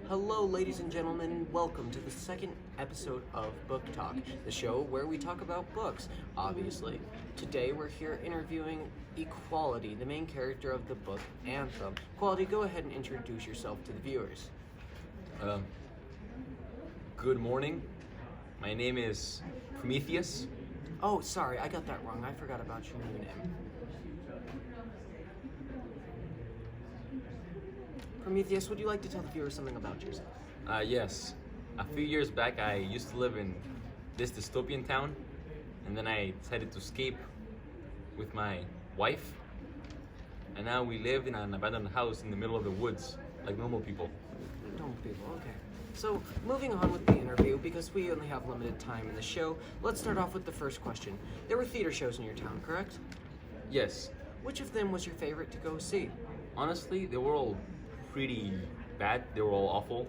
Hello, ladies and gentlemen, and welcome to the second episode of Book Talk, the show where we talk about books, obviously. Today we're here interviewing Equality, the main character of the book Anthem. Equality, go ahead and introduce yourself to the viewers. Good morning. My name is Prometheus. Oh, sorry, I got that wrong. I forgot about your new name. Prometheus, would you like to tell the viewers something about yourself? Yes. A few years back, I used to live in this dystopian town, and then I decided to escape with my wife. And now we live in an abandoned house in the middle of the woods, like normal people. Normal people, okay. So, moving on with the interview, because we only have limited time in the show, let's start off with the first question. There were theater shows in your town, correct? Yes. Which of them was your favorite to go see? Honestly, they were all pretty bad. They were all awful.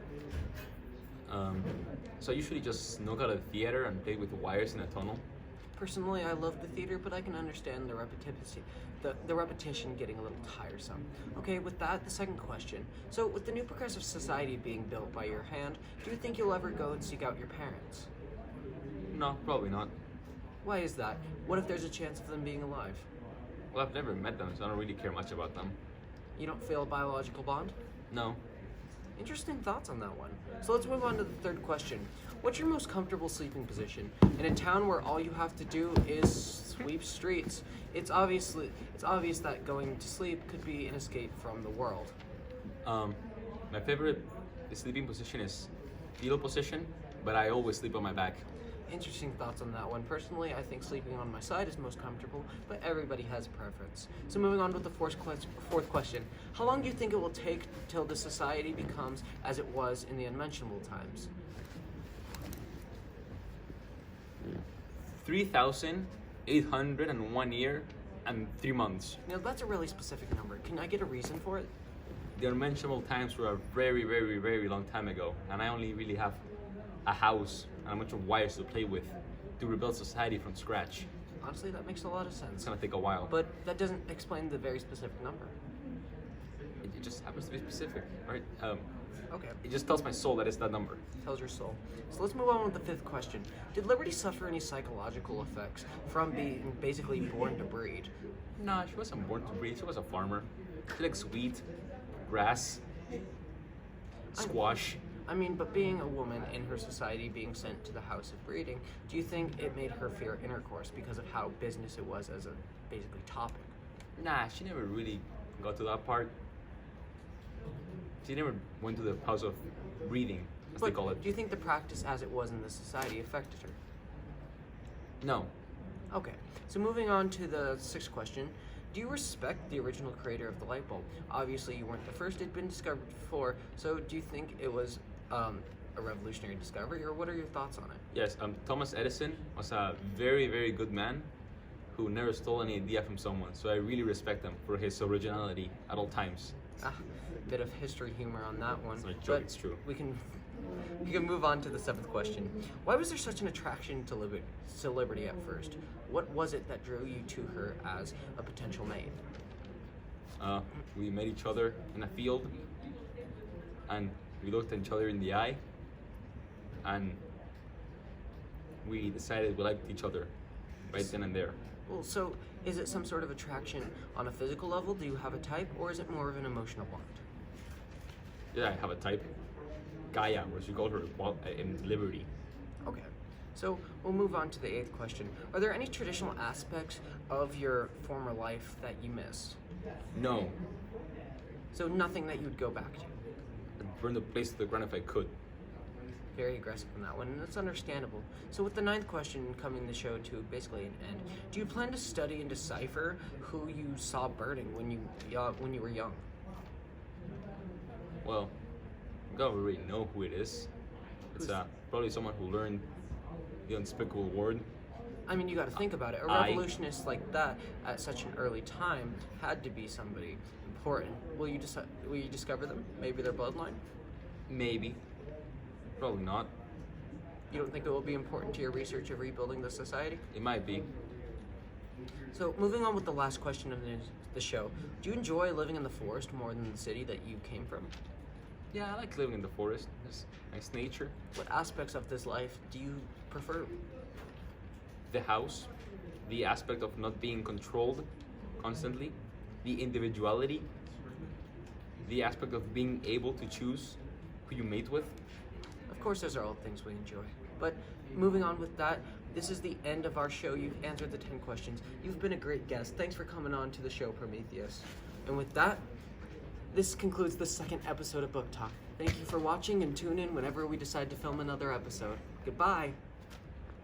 So I usually just snuck out of the theater and played with the wires in a tunnel. Personally, I love the theater, but I can understand the repetition getting a little tiresome. Okay, with that, the second question. So, with the new progressive society being built by your hand, do you think you'll ever go and seek out your parents? No, probably not. Why is that? What if there's a chance of them being alive? Well, I've never met them, so I don't really care much about them. You don't feel a biological bond? No. Interesting thoughts on that one. So let's move on to the third question. What's your most comfortable sleeping position? In a town where all you have to do is sweep streets, it's obvious that going to sleep could be an escape from the world. My favorite sleeping position is fetal position, but I always sleep on my back. Interesting thoughts on that one. Personally, I think sleeping on my side is most comfortable, but everybody has a preference. So moving on with the fourth question. How long do you think it will take till the society becomes as it was in the unmentionable times? 3,801 year and 3 months. Now that's a really specific number. Can I get a reason for it? The unmentionable times were a very, very, very long time ago, and I only really have a house and a bunch of wires to play with to rebuild society from scratch. Honestly, that makes a lot of sense. It's gonna take a while. But that doesn't explain the very specific number. It just happens to be specific, right? Okay. It just tells my soul that it's that number. Tells your soul. So let's move on with the fifth question. Did Liberty suffer any psychological effects from being basically born to breed? Nah, she wasn't born to breed. She was a farmer. She likes wheat, grass, squash. I mean, but being a woman in her society being sent to the house of breeding, do you think it made her fear intercourse because of how business it was as a basically topic? Nah, she never really got to that part. She never went to the house of breeding, as they call it. Do you think the practice as it was in the society affected her? No. Okay, so moving on to the sixth question. Do you respect the original creator of the light bulb? Obviously, you weren't the first, it had been discovered before, so do you think it was a revolutionary discovery, or what are your thoughts on it? Yes, Thomas Edison was a very, very good man who never stole any idea from someone, so I really respect him for his originality at all times. Bit of history humor on that one. It's not a joke, it's true. We can move on to the seventh question. Why was there such an attraction to Liberty at first? What was it that drew you to her as a potential mate? We met each other in a field, and we looked at each other in the eye, and we decided we liked each other right then and there. Well, so is it some sort of attraction on a physical level? Do you have a type, or is it more of an emotional bond? Yeah, I have a type. Gaia, or as you call her, in Liberty. Okay, so we'll move on to the eighth question. Are there any traditional aspects of your former life that you miss? No. So nothing that you would go back to? I'd burn the place to the ground if I could. Very aggressive on that one, and that's understandable. So with the ninth question coming the show to basically an end, do you plan to study and decipher who you saw burning when you were young? Well, I don't really know who it is. It's probably someone who learned the unspeakable word. I mean, you got to think about it. A revolutionist like that at such an early time had to be somebody important. Will you discover them? Maybe their bloodline? Maybe. Probably not. You don't think it will be important to your research of rebuilding the society? It might be. So, moving on with the last question of the show, do you enjoy living in the forest more than the city that you came from? Yeah, I like living in the forest. There's nice nature. What aspects of this life do you prefer? The house, the aspect of not being controlled constantly, the individuality, the aspect of being able to choose who you mate with. Of course, those are all things we enjoy. But moving on with that, this is the end of our show. You've answered the 10 questions. You've been a great guest. Thanks for coming on to the show, Prometheus. And with that, this concludes the second episode of Book Talk. Thank you for watching, and tune in whenever we decide to film another episode. Goodbye.